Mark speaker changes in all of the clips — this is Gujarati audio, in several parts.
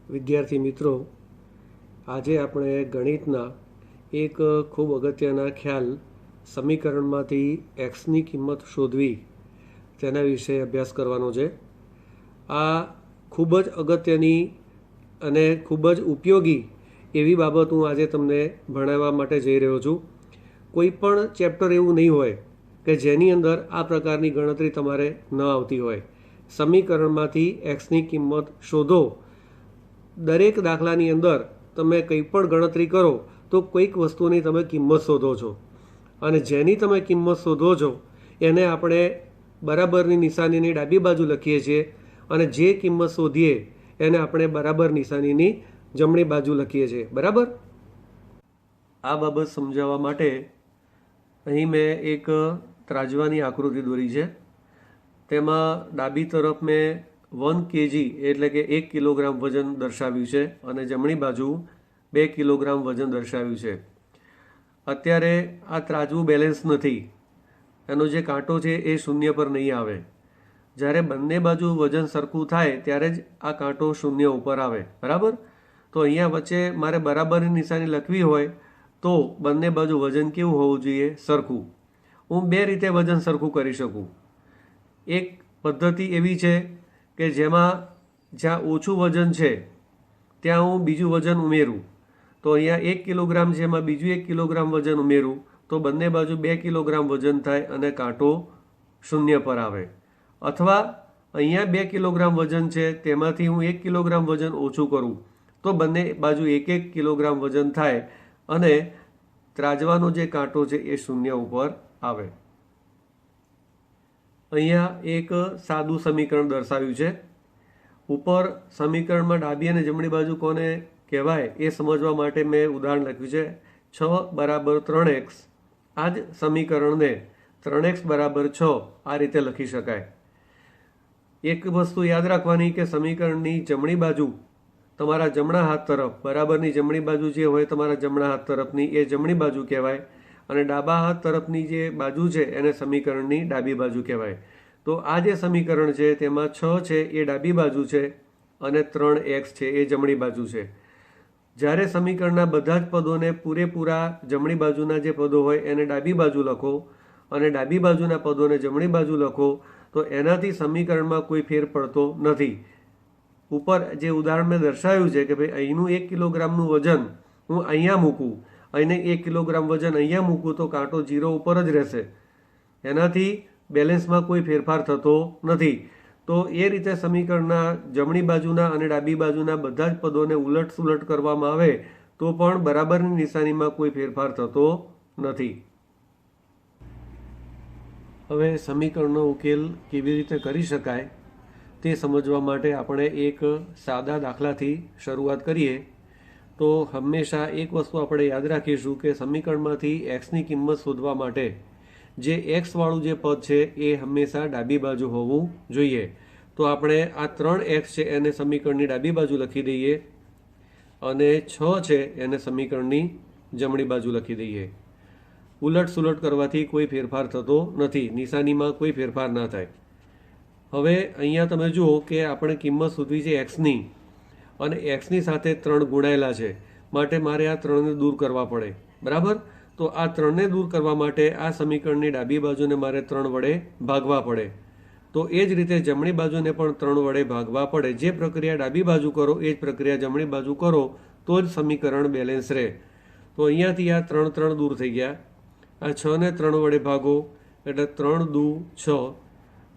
Speaker 1: વિદ્યાર્થી મિત્રો, આજે આપણે ગણિતના એક ખૂબ અગત્યના ખ્યાલ સમીકરણમાંથી એક્સની કિંમત શોધવી તેના વિશે અભ્યાસ કરવાનો છે. આ ખૂબ જ અગત્યની અને ખૂબ જ ઉપયોગી એવી બાબત હું આજે તમને ભણાવવા માટે જઈ રહ્યો છું. કોઈ પણ ચેપ્ટર એવું નહીં હોય કે જેની અંદર આ પ્રકારની ગણતરી તમારે ન આવતી હોય. સમીકરણમાંથી એક્સની કિંમત શોધો. દરેક દાખલાની અંદર તમે કંઈ પણ ગણતરી કરો તો કોઈક વસ્તુની તમે કિંમત શોધો છો, અને જેની તમે કિંમત શોધો છો એને આપણે બરાબરની નિશાનીની ડાબી બાજુ લખીએ છીએ, અને જે કિંમત શોધીએ એને આપણે બરાબર નિશાનીની જમણી બાજુ લખીએ છીએ. બરાબર? આ બાબત સમજાવવા માટે અહીં મેં એક ત્રાજવાની આકૃતિ દોરી છે. તેમાં ડાબી તરફ મેં 1 kg એટલે કે 1 કિલોગ્રામ વજન દર્શાવ્યું છે, અને જમણી બાજુ 2 કિલોગ્રામ વજન દર્શાવ્યું છે. અત્યારે આ ત્રાજવું બેલેન્સ નથી. એનો જે કાંટો છે એ શૂન્ય પર નહીં આવે. જ્યારે બંને બાજુ વજન સરખું થાય ત્યારે જ આ કાંટો શૂન્ય ઉપર આવે. બરાબર? તો અહીંયા વચ્ચે મારે બરાબરની નિશાની લખવી હોય તો બંને બાજુ વજન કેવું હોવું જોઈએ? સરખું. હું બે રીતે વજન સરખું કરી શકું. એક પદ્ધતિ એવી છે કે જેમાં જ્યાં ઓછું વજન છે ત્યાં હું બીજું વજન ઉમેરું. તો અહીંયા 1 કિલોગ્રામ છે, એમાં બીજું 1 કિલોગ્રામ વજન ઉમેરું તો બંને બાજુ 2 કિલોગ્રામ વજન થાય અને કાંટો શૂન્ય પર આવે. અથવા અહીંયા 2 કિલોગ્રામ વજન છે, તેમાંથી હું 1 કિલોગ્રામ વજન ઓછું કરું તો બંને બાજુ 1 કિલોગ્રામ વજન થાય અને ત્રાજવાનો જે કાંટો છે એ શૂન્ય ઉપર આવે. અહીંયા એક સાદું સમીકરણ દર્શાવ્યું છે. ઉપર સમીકરણમાં ડાબી અને જમણી બાજુ કોને કહેવાય એ સમજવા માટે મેં ઉદાહરણ લખ્યું છે. 6 બરાબર 3x. આ જ સમીકરણને 3x બરાબર 6 આ રીતે લખી શકાય. એક વસ્તુ યાદ રાખવાની કે સમીકરણની જમણી બાજુ તમારા જમણા હાથ તરફ, બરાબરની જમણી બાજુ જે હોય તમારા જમણા હાથ તરફની, એ જમણી બાજુ કહેવાય, અને ડાબા હાથ તરફની જે બાજુ છે એને સમીકરણની ડાબી બાજુ કહેવાય. તો આ જે સમીકરણ છે તેમાં 6 છે એ ડાબી બાજુ છે અને 3x છે એ જમણી બાજુ છે. જ્યારે સમીકરણના બધા જ પદોને પૂરેપૂરા જમણી બાજુના જે પદો હોય એને ડાબી બાજુ લખો અને ડાબી બાજુના પદોને જમણી બાજુ લખો તો એનાથી સમીકરણમાં કોઈ ફેર પડતો નથી. ઉપર જે ઉદાહરણ મેં દર્શાવ્યું છે કે ભાઈ અહીંનું 1 કિલોગ્રામનું વજન હું અહીંયા મૂકું, અહીંને 1 કિલોગ્રામ વજન અહીંયા મૂકું તો કાંટો 0 ઉપર જ રહેશે. એનાથી બેલેન્સમાં કોઈ ફેરફાર થતો નથી. તો એ રીતે સમીકરણના જમણી બાજુના અને ડાબી બાજુના બધા જ પદોને ઉલટ સુલટ કરવામાં આવે તો પણ બરાબરની નિશાનીમાં કોઈ ફેરફાર થતો નથી. હવે સમીકરણનો ઉકેલ કેવી રીતે કરી શકાય તે સમજવા માટે આપણે એક સાદા દાખલાથી શરૂઆત કરીએ. તો હંમેશા એક વસ્તુ આપણે યાદ રાખીશું કે સમીકરણમાંથી એક્સની કિંમત શોધવા માટે જે એક્સવાળું જે પદ છે એ હંમેશા ડાબી બાજુ હોવું જોઈએ. તો આપણે આ 3x છે એને સમીકરણની ડાબી બાજુ લખી દઈએ અને 6 છે એને સમીકરણની જમણી બાજુ લખી દઈએ. ઉલટ સુલટ કરવાથી કોઈ ફેરફાર થતો નથી, નિશાનીમાં કોઈ ફેરફાર ના થાય. હવે અહીંયા તમે જુઓ કે આપણે કિંમત શોધવી છે એક્સની, અને એક્સની સાથે 3 ગુણાયેલા છે, માટે મારે આ 3ને દૂર કરવા પડે. બરાબર? તો આ 3ને દૂર કરવા માટે આ સમીકરણની ડાબી બાજુને મારે 3 વડે ભાગવા પડે. તો એ જ રીતે જમણી બાજુને પણ 3 વડે ભાગવા પડે. જે પ્રક્રિયા ડાબી બાજુ કરો એ જ પ્રક્રિયા જમણી બાજુ કરો તો જ સમીકરણ બેલેન્સ રહે. તો અહીંયાથી આ 3 3 દૂર થઈ ગયા. આ 6ને 3 વડે ભાગો એટલે 3 દુ 6,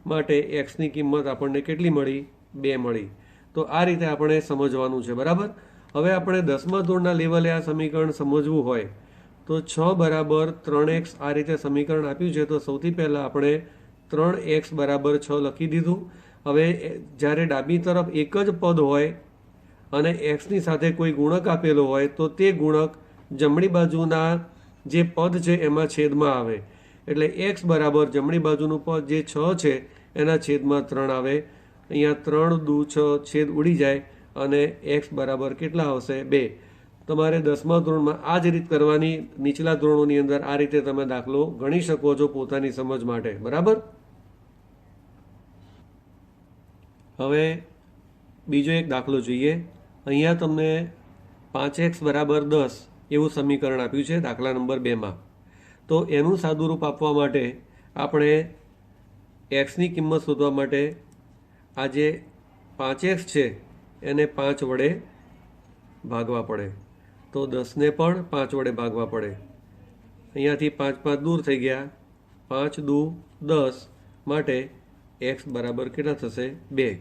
Speaker 1: માટે એક્સની કિંમત આપણને કેટલી મળી? 2 મળી. તો આ રીતે આપણે સમજવાનું છે. બરાબર? હવે આપણે 10મા ધોરણના લેવલે આ સમીકરણ સમજવું હોય તો 6 બરાબર 3x આ રીતે સમીકરણ આપ્યું છે તો સૌથી પહેલાં આપણે 3x બરાબર 6 લખી દીધું. હવે જ્યારે ડાબી તરફ એક જ પદ હોય અને એક્સની સાથે કોઈ ગુણક આપેલો હોય તો તે ગુણક જમણી બાજુના જે પદ છે એમાં છેદમાં આવે. એટલે x બરાબર જમણી બાજુનું પદ જે 6 છે એના છેદમાં 3 આવે. અહીંયા 3 દુ 6 છેદ ઉડી જાય અને x બરાબર કેટલા આવશે? 2. તમારે 10મા ધોરણમાં આ જ રીત કરવાની. નીચલા ધોરણોની અંદર આ રીતે તમે દાખલો ગણી શકો છો પોતાની સમજ માટે. બરાબર? હવે બીજો એક દાખલો જોઈએ. અહીંયા તમને 5x બરાબર 10 એવું સમીકરણ આપ્યું છે દાખલા નંબર 2માં. તો એનું સાદુરૂપ આપવા માટે આપણે એક્સની કિંમત શોધવા માટે આ જે 5x છે એને 5 વડે ભાગવા પડે. તો 10ને પણ 5 વડે ભાગવા પડે. અહીંયાથી 5 5 દૂર થઈ ગયા, 5 દુ 10 માટે x બરાબર કેટલા થશે? 2.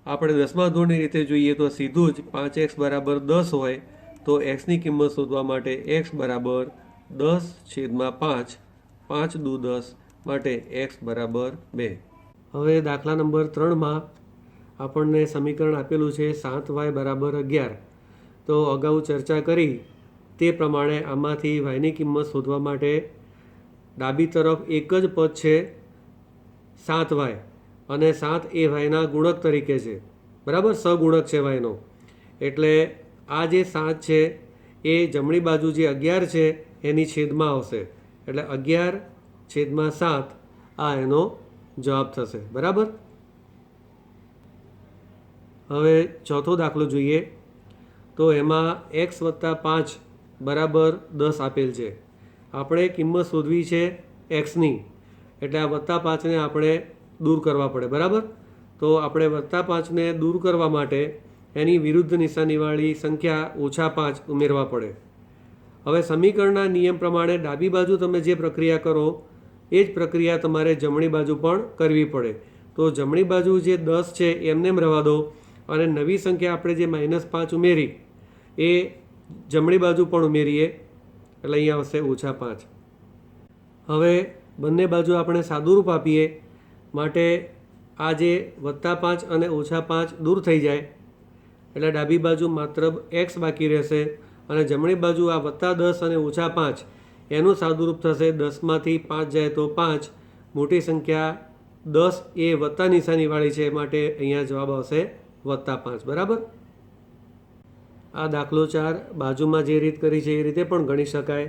Speaker 1: આપણે 10મા ધોરણની રીતે જોઈએ તો સીધું જ 5x બરાબર 10 હોય તો xની કિંમત શોધવા માટે x બરાબર 10/5, 5 દુ 10 માટે x બરાબર 2. હવે દાખલા નંબર 3માં આપણને સમીકરણ આપેલું છે 7y બરાબર 11. તો અગાઉ ચર્ચા કરી તે પ્રમાણે આમાંથી yની કિંમત શોધવા માટે ડાબી તરફ એક જ પદ છે 7y અને 7 એ yના ગુણક તરીકે છે, બરાબર, સગુણક છે yનો. એટલે આ જે 7 છે એ જમણી બાજુ જે 11 છે એની છેદમાં આવશે. એટલે 11/7 આ એનો જવાબ થશે, બરાબર. હવે ચોથો દાખલો જોઈએ. તો એમાં x + 5 બરાબર 10 આપેલ છે. આપણે કિંમત શોધવી છે એક્સની, એટલે આ +5ને આપણે દૂર કરવા પડે, બરાબર. તો આપણે +5ને દૂર કરવા માટે એની વિરુદ્ધ નિશાનીવાળી સંખ્યા -5 ઉમેરવા પડે. હવે સમીકરણના નિયમ પ્રમાણે ડાબી બાજુ તમે જે પ્રક્રિયા કરો એ જ પ્રક્રિયા તમારે જમણી બાજુ પણ કરવી પડે. તો જમણી બાજુ જે 10 છે એમને એમ રહેવા દો અને નવી સંખ્યા આપણે જે -5 ઉમેરી એ જમણી બાજુ પણ ઉમેરીએ, એટલે અહીંયા આવશે -5. હવે બંને બાજુ આપણે સાદુરૂપ આપીએ માટે આ જે +5 અને -5 દૂર થઈ જાય, એટલે ડાબી બાજુ માત્ર x બાકી રહેશે અને જમણી બાજુ આ +10 અને -5 એનું સાદુરૂપ થશે. 10માંથી 5 જાય તો 5. મોટી સંખ્યા 10 એ વત્તા નિશાનીવાળી છે માટે અહીંયા જવાબ આવશે +5, બરાબર. આ દાખલો 4 બાજુમાં જે રીત કરી છે એ રીતે પણ ગણી શકાય.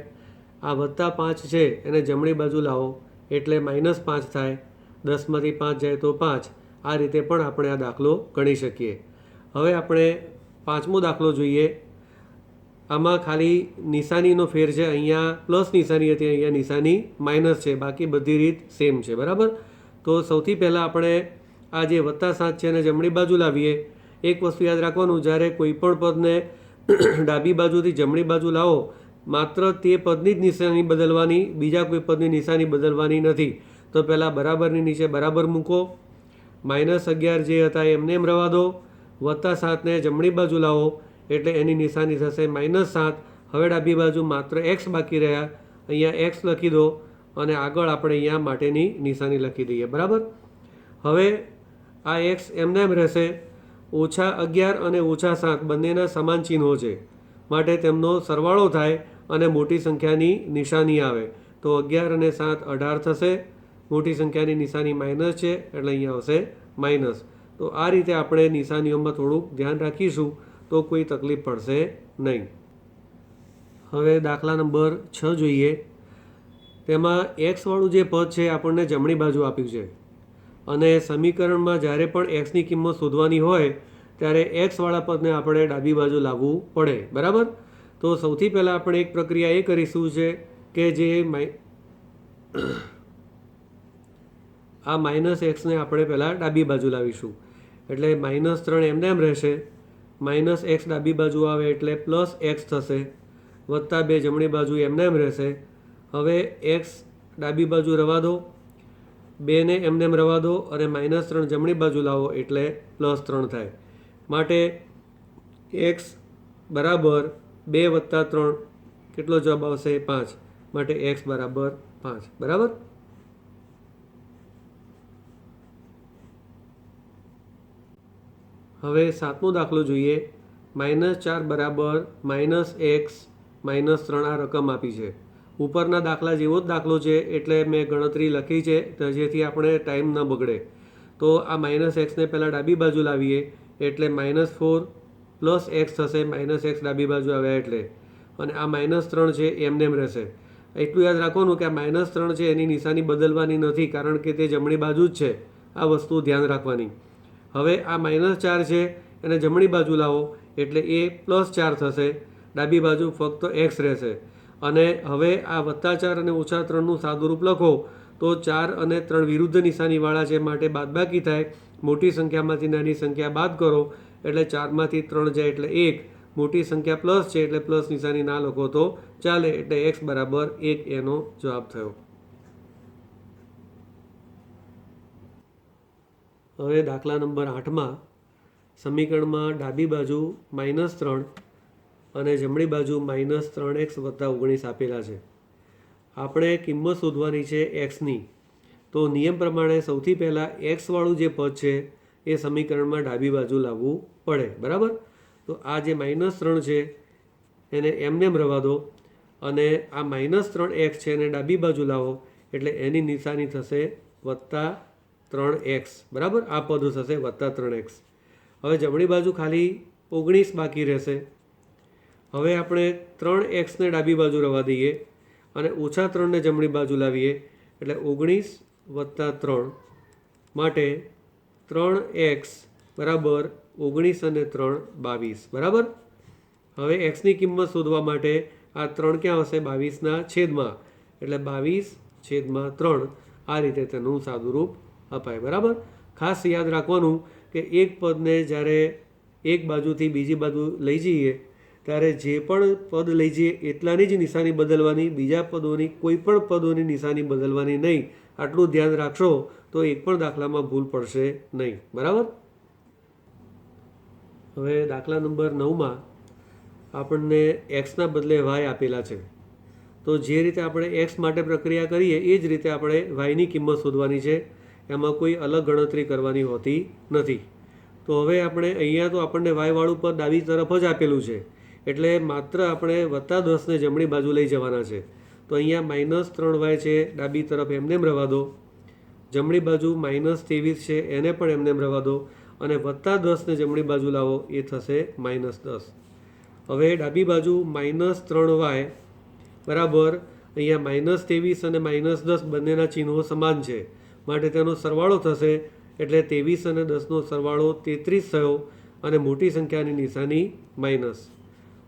Speaker 1: આ +5 છે એને જમણી બાજુ લાવો એટલે -5 થાય. 10માંથી 5 જાય તો 5. આ રીતે પણ આપણે આ દાખલો ગણી શકીએ. હવે આપણે 5મો દાખલો જોઈએ. આમાં ખાલી નિશાનીનો ફેર છે. અહીંયા પ્લસ નિશાની હતી, અહીંયા નિશાની માઇનસ છે. બાકી બધી રીત સેમ છે, બરાબર. તો સૌથી પહેલાં આપણે આ જે +7 છે એને જમણી બાજુ લાવીએ. એક વસ્તુ યાદ રાખવાનું, જ્યારે કોઈ પણ પદને ડાબી બાજુથી જમણી બાજુ લાવો માત્ર તે પદની જ નિશાની બદલવાની, બીજા કોઈ પદની નિશાની બદલવાની નથી. તો પહેલાં બરાબરની નીચે બરાબર મૂકો, -11 જે હતા એમને એમ રહેવા દો, +7ને જમણી બાજુ લાવો એટલે એની નિશાની થશે -7. હવે ડાબી બાજુ માત્ર x બાકી રહ્યા, અહીંયા x લખી દો અને આગળ આપણે અહીંયા માટેની નિશાની લખી દઈએ, બરાબર. હવે આ x એમને એમ રહેશે. -11 અને -7 બંનેના સમાન ચિહ્નો છે માટે તેમનો સરવાળો થાય અને મોટી સંખ્યાની નિશાની આવે. તો 11 અને 7 18 થશે. મોટી સંખ્યાની નિશાની માઇનસ છે એટલે અહીંયા આવશે માઇનસ. તો આ રીતે આપણે નિશાનીઓમાં થોડુંક ધ્યાન રાખીશું તો કોઈ તકલીફ પડશે નહીં. હવે દાખલા નંબર 6 જોઈએ. તેમાં x વાળું જે પદ છે આપણને જમણી બાજુ આપ્યું છે અને સમીકરણમાં જ્યારે પણ xની કિંમત શોધવાની હોય ત્યારે x વાળા પદને આપણે ડાબી બાજુ લાવવું પડે, બરાબર. તો સૌથી પહેલાં આપણે એક પ્રક્રિયા એ કરીશું છે કે જે આ -xને આપણે પહેલાં ડાબી બાજુ લાવીશું. એટલે -3 એમને એમ રહેશે. -x ડાબી બાજુ આવે એટલે +x થશે. +2 જમણી બાજુ એમને એમ રહેશે. હવે x ડાબી બાજુ રવા દો, 2ને એમને એમ રવા દો અને -3 જમણી બાજુ લાવો એટલે +3 થાય. માટે x બરાબર 2 + 3 કેટલો જવાબ આવશે? 5. માટે x બરાબર 5, બરાબર. હવે 7મો દાખલો જોઈએ. -4 બરાબર -x -3 આ રકમ આપી છે. ઉપરના દાખલા જેવો જ દાખલો છે એટલે મેં ગણતરી લખી છે જેથી આપણે ટાઈમ ન બગડે. તો આ -xને પહેલાં ડાબી બાજુ લાવીએ એટલે -4 + x થશે. -x ડાબી બાજુ આવ્યા એટલે, અને આ -3 છે એમને એમ રહેશે. એટલું યાદ રાખવાનું કે આ -3 છે એની નિશાની બદલવાની નથી કારણ કે તે જમણી બાજુ જ છે. આ વસ્તુ ધ્યાન રાખવાની. હવે આ -4 છે અને જમણી બાજુ લાવો એટલે એ +4 થશે, ડાબી બાજુ ફક્ત x રહેશે. અને હવે આ +4 અને -3નું સાદુરૂપ લખો તો 4 અને 3 વિરુદ્ધ નિશાનીવાળા છે, માટે બાદબાકી થાય. મોટી સંખ્યામાંથી નાની સંખ્યા બાદ કરો એટલે 4માંથી 3 જાય એટલે 1. મોટી સંખ્યા પ્લસ છે એટલે પ્લસ નિશાની ના લખો તો ચાલે, એટલે x બરાબર 1 એનો જવાબ થયો. હવે દાખલા નંબર 8માં સમીકરણમાં ડાબી બાજુ -3 અને જમણી બાજુ -3x + 19 આપેલા છે. આપણે કિંમત શોધવાની છે એક્સની. તો નિયમ પ્રમાણે સૌથી પહેલાં એક્સવાળું જે પદ છે એ સમીકરણમાં ડાબી બાજુ લાવવું પડે, બરાબર. તો આ જે -3 છે એને એમનેમ રહેવા દો, અને આ -3x છે એને ડાબી બાજુ લાવો એટલે એની નિશાની થશે +3x, બરાબર. આ પદ થશે +3x. હવે જમણી બાજુ ખાલી 19 બાકી રહેશે. હવે આપણે 3xને ડાબી બાજુ રહેવા દઈએ અને -3ને જમણી બાજુ લાવીએ એટલે 19 + 3 માટે 3x બરાબર 19 અને 3 22, બરાબર. હવે એક્સની કિંમત શોધવા માટે આ 3 ક્યાં હશે? 22ના છેદમાં, એટલે 22/3 આ રીતે તેનું સાદુરૂપ અપાય, બરાબર. ખાસ યાદ રાખવાનું કે એક પદને જ્યારે એક બાજુથી બીજી બાજુ લઈ જઈએ ત્યારે જે પણ પદ લઈ જઈએ એટલાની જ નિશાની બદલવાની, બીજા પદોની કોઈ પણ પદોની નિશાની બદલવાની નહીં. આટલું ધ્યાન રાખશો તો એક પણ દાખલામાં ભૂલ પડશે નહીં, બરાબર. હવે દાખલા નંબર 9માં આપણને એક્સના બદલે વાય આપેલા છે. તો જે રીતે આપણે એક્સ માટે પ્રક્રિયા કરીએ એ જ રીતે આપણે વાયની કિંમત શોધવાની છે. એમાં કોઈ અલગ ગણતરી કરવાની હોતી નથી. તો હવે આપણે અહીંયા તો આપણને વાયવાળું પદ ડાબી તરફ જ આપેલું છે, એટલે માત્ર આપણે +10ને જમણી બાજુ લઈ જવાના છે. તો અહીંયા -3y છે, ડાબી તરફ એમનેમ રહેવા દો. જમણી બાજુ -23 છે એને પણ એમનેમ રહેવા દો, અને +10ને જમણી બાજુ લાવો એ થશે -10. હવે ડાબી બાજુ -3y બરાબર અહીંયા -23 અને -10 બંનેના ચિહ્નો સમાન છે, માટે તેનો સરવાળો થશે એટલે 23 અને 10નો સરવાળો 33 થયો, અને મોટી સંખ્યાની નિશાની માઇનસ.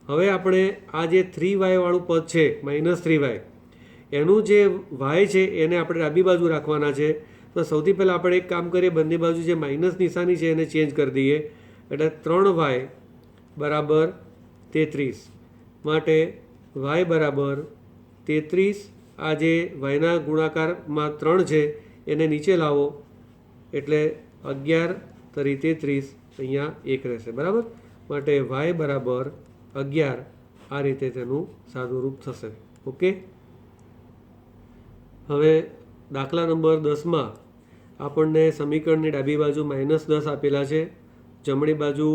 Speaker 1: હવે આપણે આ જે 3y વાળું પદ છે -3y એનું જે y છે એને આપણે ડાબી બાજુ રાખવાના છે. તો સૌથી પહેલાં આપણે એક કામ કરીએ, બંને બાજુ જે માઇનસ નિશાની છે એને ચેન્જ કરી દઈએ એટલે 3y બરાબર 33, માટે y બરાબર 33. આ જે yના ગુણાકારમાં 3 છે એને નીચે લાવો એટલે 11 તરી 33 અહીંયા 1 રહેશે, બરાબર. માટે y બરાબર 11 આ રીતે તેનું સાદુરૂપ થશે. ઓકે. હવે દાખલા નંબર 10માં આપણને સમીકરણની ડાબી બાજુ -10 આપેલા છે, જમણી બાજુ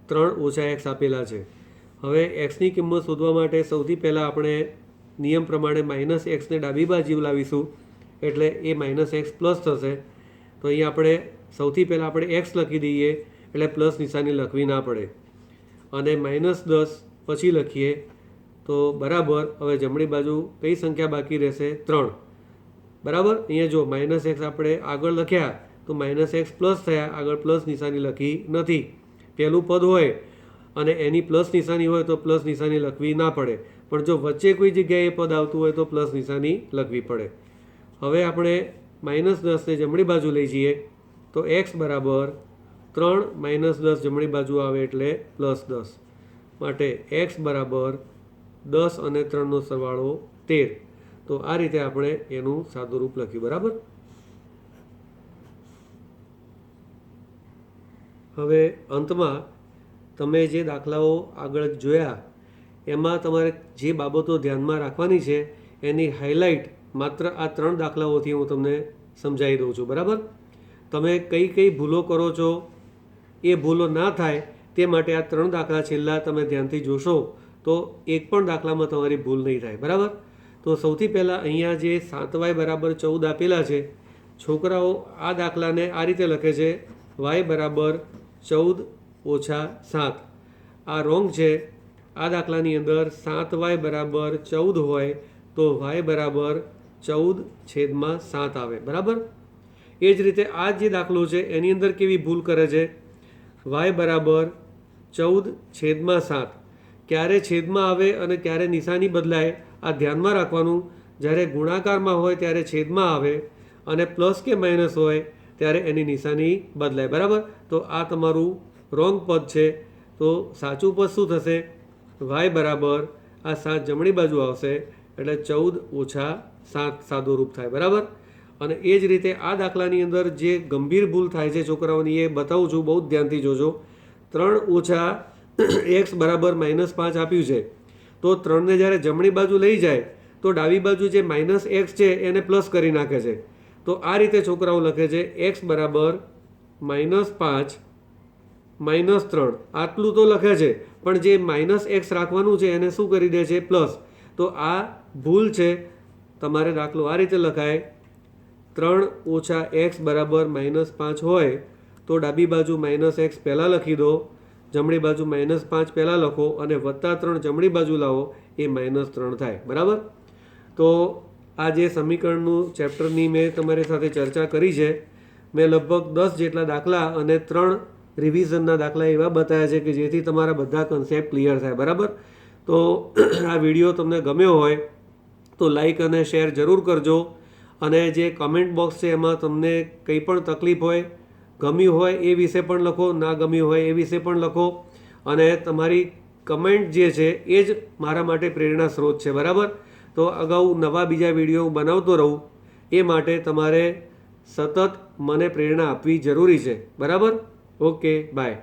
Speaker 1: 3 - x આપેલા છે. હવે એક્સની કિંમત શોધવા માટે સૌથી પહેલાં આપણે નિયમ પ્રમાણે -xને ડાબી બાજુ લાવીશું એટલે એ -x પ્લસ થશે. તો અહીંયા આપણે સૌથી પહેલાં આપણે x લખી દઈએ એટલે પ્લસ નિશાની લખવી ના પડે, અને -10 પછી લખીએ તો બરાબર. હવે જમણી બાજુ કઈ સંખ્યા બાકી રહેશે? 3, બરાબર. અહીંયા જો -x આપણે આગળ લખ્યા તો -x પ્લસ થયા, આગળ પ્લસ નિશાની લખી નથી. પહેલું પદ હોય અને એની પ્લસ નિશાની હોય તો પ્લસ નિશાની લખવી ના પડે, પણ જો વચ્ચે કોઈ જગ્યાએ પદ આવતું હોય તો પ્લસ નિશાની લખવી પડે. હવે આપણે -10ને જમણી બાજુ લઈ જઈએ તો x બરાબર 3 -10 જમણી બાજુ આવે એટલે +10, માટે x બરાબર 10 અને 3નો સરવાળો 13. તો આ રીતે આપણે એનું સાદુરૂપ લખ્યું, બરાબર. હવે અંતમાં તમે જે દાખલાઓ આગળ જોયા એમાં તમારે જે બાબતો ધ્યાનમાં રાખવાની છે એની હાઇલાઇટ માત્ર આ 3 દાખલાઓથી હું તમને સમજાવી દઉં છું, બરાબર. તમે કઈ કઈ ભૂલો કરો છો એ ભૂલો ના થાય તે માટે આ 3 દાખલા છેલ્લા તમે ધ્યાનથી જોશો તો એક પણ દાખલામાં તમારી ભૂલ નહીં થાય, બરાબર. તો સૌથી પહેલાં અહીંયા જે 7y બરાબર 14 આપેલા છે, છોકરાઓ આ દાખલાને આ રીતે લખે છે y બરાબર 14 - 7. આ રોંગ છે. આ દાખલાની અંદર 7y બરાબર 14 હોય તો y બરાબર 14/7 આવે, બરાબર. એ જ રીતે આ જે દાખલો છે એની અંદર કેવી ભૂલ કરે છે, વાય બરાબર 14/7. ક્યારે છેદમાં આવે અને ક્યારે નિશાની બદલાય આ ધ્યાનમાં રાખવાનું. જ્યારે ગુણાકારમાં હોય ત્યારે છેદમાં આવે અને પ્લસ કે માઇનસ હોય ત્યારે એની નિશાની બદલાય. બરાબર, તો આ તમારું રોંગ પદ છે. તો સાચું પદ શું થશે? વાય બરાબર આ 7 જમણી બાજુ આવશે એટલે 14-7 સાદું રૂપ થાય. બરાબર, અને એ જ રીતે આ દાખલાની અંદર જે ગંભીર ભૂલ થાય છે છોકરાઓની એ બતાવું છું, બહુ જ ધ્યાનથી જોજો. 3 - x બરાબર -5 આપ્યું છે, તો 3ને જ્યારે જમણી બાજુ લઈ જાય તો ડાબી બાજુ જે -x છે એને પ્લસ કરી નાખે છે. તો આ રીતે છોકરાઓ લખે છે x બરાબર -5 -3. આટલું તો લખે છે, પણ જે -x રાખવાનું છે એને શું કરી દે છે? પ્લસ. તો આ ભૂલ છે. તમારે દાખલો આ રીતે લખાય: 3 - x બરાબર -5 હોય તો ડાબી બાજુ -x પહેલાં લખી દો, જમણી બાજુ -5 પહેલાં લખો અને +3 જમણી બાજુ લાવો, એ -3 થાય. બરાબર, તો આ જે સમીકરણનું ચેપ્ટરની મેં તમારી સાથે ચર્ચા કરી છે. મેં લગભગ 10 જેટલા દાખલા અને 3 રિવિઝનના દાખલા એવા બતાવ્યા છે કે જેથી તમારા બધા કન્સેપ્ટ ક્લિયર થાય. બરાબર, તો આ વિડીયો તમને ગમ્યો હોય તો લાઈક અને શેર જરૂર કરજો. અને જે કમેન્ટ બોક્સ છે એમાં તમને કંઈ પણ તકલીફ હોય, ગમ્યું હોય એ વિશે પણ લખો, ના ગમ્યું હોય એ વિશે પણ લખો. અને તમારી કમેન્ટ જે છે એ જ મારા માટે પ્રેરણા સ્ત્રોત છે. બરાબર, તો અગાઉ નવા બીજા વિડીયો હું બનાવતો રહું એ માટે તમારે સતત મને પ્રેરણા આપવી જરૂરી છે. બરાબર, ઓકે, બાય.